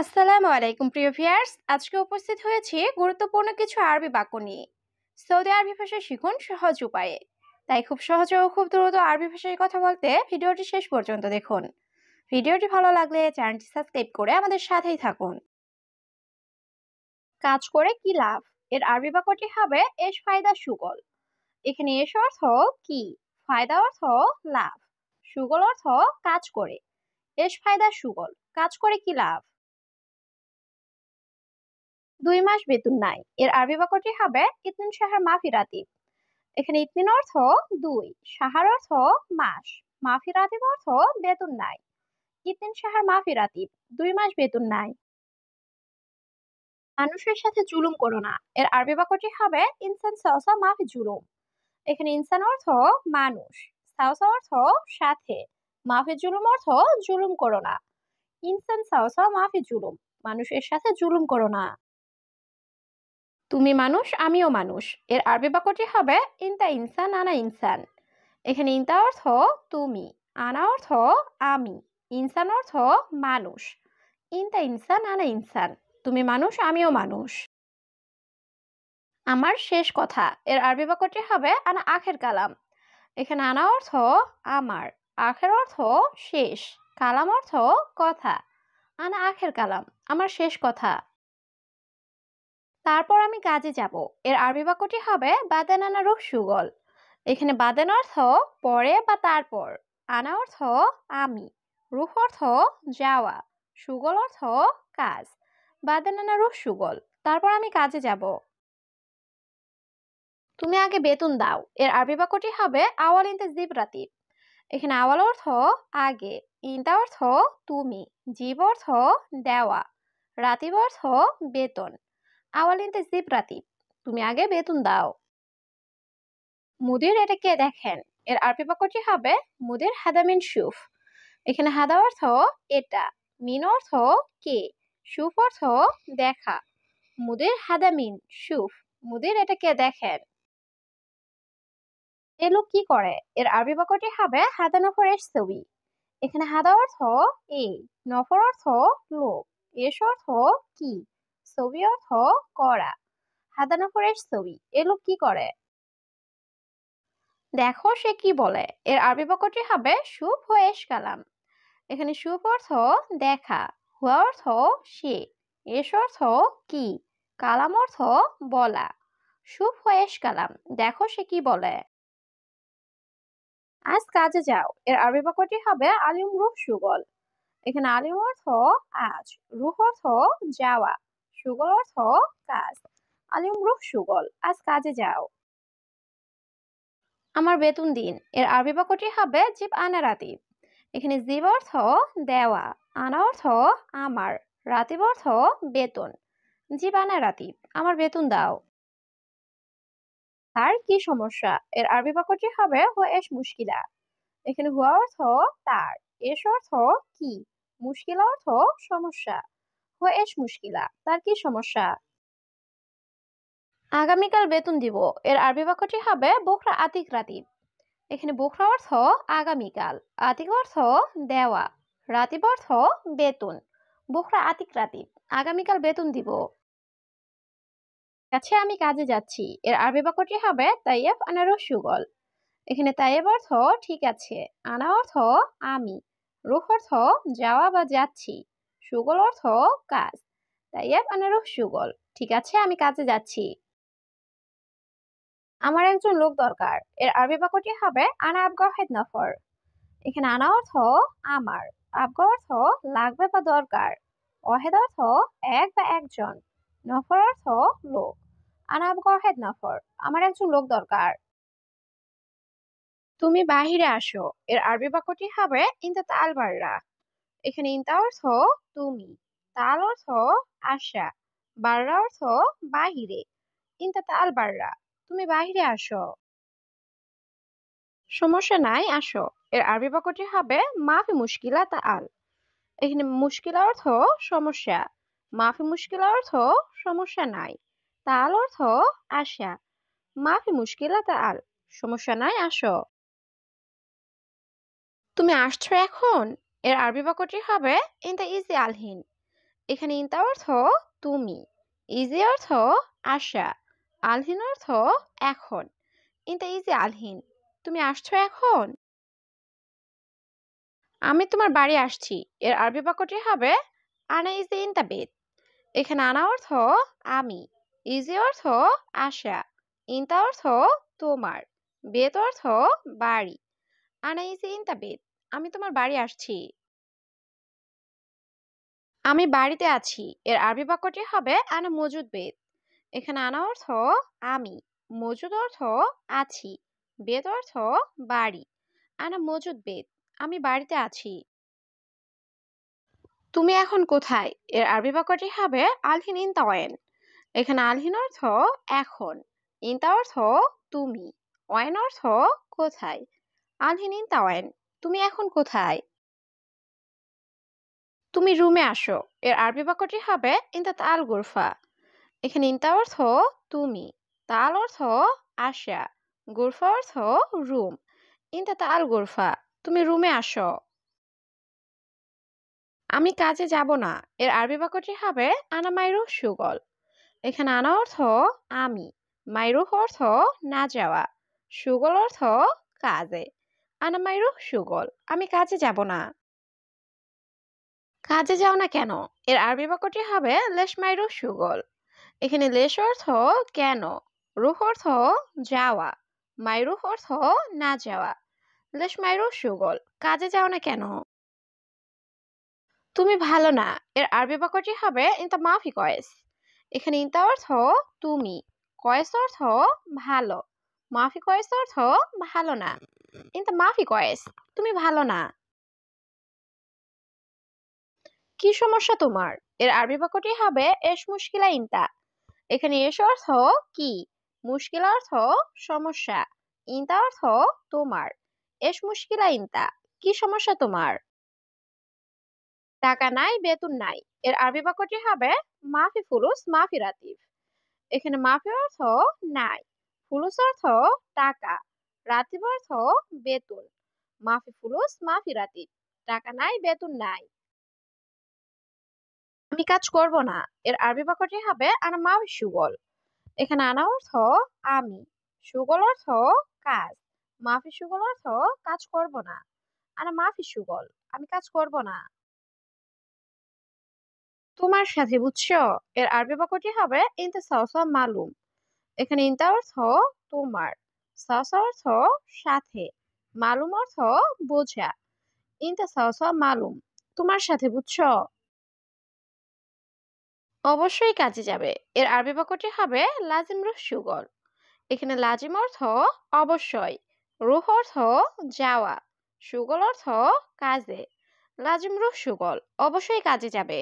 আসসালামু আলাইকুম প্রিয় ভিউয়ার্স, আজকে উপস্থিত হয়েছি গুরুত্বপূর্ণ কিছু আরবি বাক্য নিয়ে। সৌদি আরবি ভাষা শিখুন সহজ উপায়ে। তাই খুব সহজে ও খুব দ্রুত আরবি ভাষায় কথা বলতে ভিডিওটি শেষ পর্যন্ত দেখুন। ভিডিওটি ভালো লাগলে চ্যানেলটি সাবস্ক্রাইব করে আমাদের সাথেই থাকুন। কাজ করে কি লাভ? এর আরবি বাক্যটি হবে এশ ফায়দা সুগল। এখানে এশ অর্থ কি, ফায়দা অর্থ লাভ, সুগল অর্থ কাজ করে। এশ ফায়দা সুগল, কাজ করে কি লাভ? 2 মাস বেতন নাই। এর আরবি বাক্যটি হবে ইতনিন শাহর মাফি রাতিব। এখানে ইতনিন অর্থ 2, শাহর অর্থ মাস, মাফি রাতিব অর্থ বেতন নাই। ইতনিন শাহর মাফি রাতিব, 2 মাস বেতন নাই। মানুষের সাথে জুলুম করো না। এর আরবি বাক্যটি হবে ইনসান সাওসা মাফি জুলুম। এখানে ইনসান অর্থ মানুষ, সাওসা অর্থ সাথে, মাফি জুলুম অর্থ জুলুম করো না। ইনসান সাওসা মাফি জুলুম, মানুষের সাথে জুলুম করো না। তুমি মানুষ আমিও মানুষ। এর আরবি বাক্যটি হবে ইনতা ইনসান আনা ইনসান। এখানে ইনতা অর্থ তুমি, আনা অর্থ আমি, ইনসান অর্থ মানুষ। ইনতা ইনসান আনা ইনসান, তুমি মানুষ আমিও মানুষ। আমার শেষ কথা। এর আরবি বাক্যটি হবে আনা আখের কালাম। এখানে আনা অর্থ আমার, আখের অর্থ শেষ, কালাম অর্থ কথা। আনা আখের কালাম, আমার শেষ কথা। তারপর আমি কাজে যাব। এর আরবি বাক্যটি হবে বাদেন আনা রুহ সুগল। এখানে বাদেন অর্থ পরে বা তারপর, আনা অর্থ আমি, রুহ অর্থ যাওয়া, সুগল অর্থ কাজ। বাদেন আনা রুহ সুগল, তারপর আমি কাজে যাব। তুমি আগে বেতন দাও। এর আরবি বাক্যটি হবে আওয়াল ইনতে জিব রাতিব। এখানে আওয়াল অর্থ আগে, ইনতা অর্থ তুমি, জিব অর্থ দেওয়া, রাতিব অর্থ বেতন। আওয়াল ইনতে জিব রাতিব, তুমি আগে বেতন দাও। মুদির এটা কে দেখেন। এর আরবি বাক্যটি হবে মুদির হাদা মিন শুফ। এখানে হাদা অর্থ এটা, মিন অর্থ কে, শুফ অর্থ দেখা। মুদির হাদা মিন শুফ, মুদির এটা কে দেখেন। এ লোক কি করে। এর আরবি বাক্যটি হবে হাদা নফর এশ ছবি। এখানে হাদা অর্থ এই, নফর অর্থ লোক, এশ অর্থ কি, ছবি অর্থ করা। হাদা নফর এশ ছবি, এ লোক কি করে। দেখো সে কি বলে। এর আরবি বাক্যটি হবে শুভ হয়েশ কালাম। এখানে শুভ অর্থ দেখা, হুয়া অর্থ সে, এস অর্থ কি, কালাম অর্থ বলা। শুভ হয়েশ কালাম, দেখো সে কি বলে। আজ কাজে যাও। এর আরবি বাক্যটি হবে আলিম রুহ সুগল। এখানে আলিম অর্থ আজ, রুহ অর্থ যাওয়া, সুগল অর্থ কাজ। আলিম রুহ সুগল, আজ কাজে যাও। আমার বেতন দিন। এর আরবি বাক্যটি হবে জিব আনা রাতিব। এখানে জিব অর্থ দেওয়া, আনা অর্থ আমার, রাতিব অর্থ বেতন। জিব আনা রাতিব, আমার বেতন দাও। তার কি সমস্যা। এর আরবি বাক্যটি হবে হুয়া এশ মুশকিলা। এখানে হুয়া অর্থ তার, এশ অর্থ কি, মুশকিলা অর্থ সমস্যা। হুয়া এশ মুশকিলা, তার কি সমস্যা। আগামীকাল বেতন দিব। এর আরবি বাক্যটি হবে বুকরা আতিক রাতিব। এখানে বুকরা অর্থ আগামীকাল, আতিক অর্থ দেওয়া, রাতিব অর্থ বেতন। বুকরা আতিক রাতিব, আগামীকাল বেতন দিব। আচ্ছা আমি কাজে যাচ্ছি। এর আরবি বাক্যটি হবে তাইয়েব আনা রুহ সুগল। এখানে তাইয়েব অর্থ ঠিক আছে, আনা অর্থ আমি, রুহ অর্থ যাওয়া বা যাচ্ছি, সুগল অর্থ কাজ। তাইয়েব আনা রুহ সুগল, ঠিক আছে আমি কাজে যাচ্ছি। আমার একজন লোক দরকার। এর আরবি বাক্যটি হবে আনা আবগা হেদ নফর। এখানে আনা অর্থ আমার, আবগা অর্থ লাগবে বা দরকার, ওয়াহেদ অর্থ এক বা একজন, নফর অর্থ লোক। আনা আবগা হেদ নফর, আমার একজন লোক দরকার। তুমি বাহিরে আসো। এর আরবি বাক্যটি হবে ইনতা তাল বাররা। এখানে ইনতা অর্থ তুমি, তাল অর্থ আসা, বাররা অর্থ বাহিরে। ইনতা তাল বাররা, তুমি বাহিরে আসো। সমস্যা নাই, আসো। এর আরবি বাক্যটি হবে মাফি মুশকিলা তা আল। এখানে মুশকিলা অর্থ সমস্যা, মাফি মুশকিলা অর্থ সমস্যা নাই, তাল অর্থ আসা। মাফি মুশকিলা তা আল, সমস্যা নাই, আসো। তুমি আসছো এখন। এর আরবি বাক্যটি হবে ইনতা ইজি আলহিন। এখানে ইনতা অর্থ তুমি, ইজি অর্থ আসা, আলহিন অর্থ এখন। ইনতা ইজি আলহিন, তুমি আসছো এখন? আমি তোমার বাড়ি আসছি। এর আরবি বাক্যটি হবে আনা ইজি ইনতা বেত। এখানে আনা অর্থ আমি, ইজি অর্থ আসা, ইনতা অর্থ তোমার, বেত অর্থ বাড়ি। আনা ইজি ইনতা বেত, আমি তোমার বাড়ি আসছি। আমি বাড়িতে আছি। এর আরবি বাক্যটি হবে আনা মজুদ বেত। এখানে আনা অর্থ আমি, মজুদ অর্থ আছি, বেত অর্থ বাড়ি। আনা মজুদ বেত, আমি বাড়িতে আছি। তুমি এখন কোথায়? এর আরবি বাক্যটি হবে আলহিন ইনতা ওয়েন। এখানে আলহিন অর্থ এখন, ইনতা অর্থ তুমি, ওয়েন অর্থ কোথায়। আলহিন ইনতা ওয়েন, তুমি এখন কোথায়? তুমি রুমে আসো। এর আরবি বাক্যটি হবে ইনতা তাল গুরফা। এখানে ইনতা অর্থ তুমি, তাল অর্থ আসা, গুরফা অর্থ রুম। ইনতা তাল গুরফা, তুমি রুমে আসো। আমি কাজে যাব না। এর আরবি বাক্যটি হবে আনা মাইরুহ সুগল। এখানে আনা অর্থ আমি, মাইরুহ অর্থ না যাওয়া, সুগল অর্থ কাজে। আনা মাইরুহ সুগল, আমি কাজে যাব না। কাজে যাও না কেন? এর আরবি বাক্যটি হবে লেশ মাইরুহ সুগল। এখানে লেশ অর্থ কেন, রুহ অর্থ যাওয়া, মাইরুহ অর্থ না যাওয়া। লেশ মাইরুহ সুগল, কাজে যাও না কেন? তুমি ভালো না। এর আরবি বাক্যটি হবে ইনতা মাফি কয়েস। এখানে ইনতা অর্থ তুমি, কয়েস অর্থ ভালো, মাফি কয়েস অর্থ ভালো না। ইনতা মাফি কয়েস, তুমি ভালো না। কি সমস্যা তোমার? এর আরবি বাক্যটি হবে এস মুশকিলা ইনতা। এখানে এস অর্থ কি, মুশকিল অর্থ সমস্যা, ইনতা অর্থ তোমার। এস মুশকিলা ইনতা, কি সমস্যা তোমার? টাকা নাই, বেতন নাই। এর আরবি বাক্যটি হবে মাফি ফুলুস মাফি রাতিব। এখানে মাফি অর্থ নাই, ফুলুস অর্থ টাকা, রাতিব অর্থ বেতন। মাফি ফুলুস মাফি রাতিব, টাকা নাই, বেতন নাই। আমি কাজ করব না। এর আরবি বাক্যটি হবে আনা মাফি সুগল। এখানে আনা অর্থ আমি, সুগল অর্থ কাজ, মাফি সুগল অর্থ কাজ করব না। আনা মাফি সুগল, আমি কাজ করব না। তোমার সাথে, বুঝছো? এর আরবি বাক্যটি হবে ইনতা সাওসা মালুম। এখানে ইনতা অর্থ তোমার, সাওসা অর্থ সাথে, মালুম অর্থ বোঝা। ইনতা সাওসা মালুম, তোমার সাথে, বুঝছো? অবশ্যই কাজে যাবে। এর আরবি বাক্যটি হবে লাজিম রুহ সুগল। এখানে লাজিম অর্থ অবশ্যই, রুহ অর্থ যাওয়া, সুগল অর্থ কাজে। লাজিম রুহ সুগল, অবশ্যই কাজে যাবে।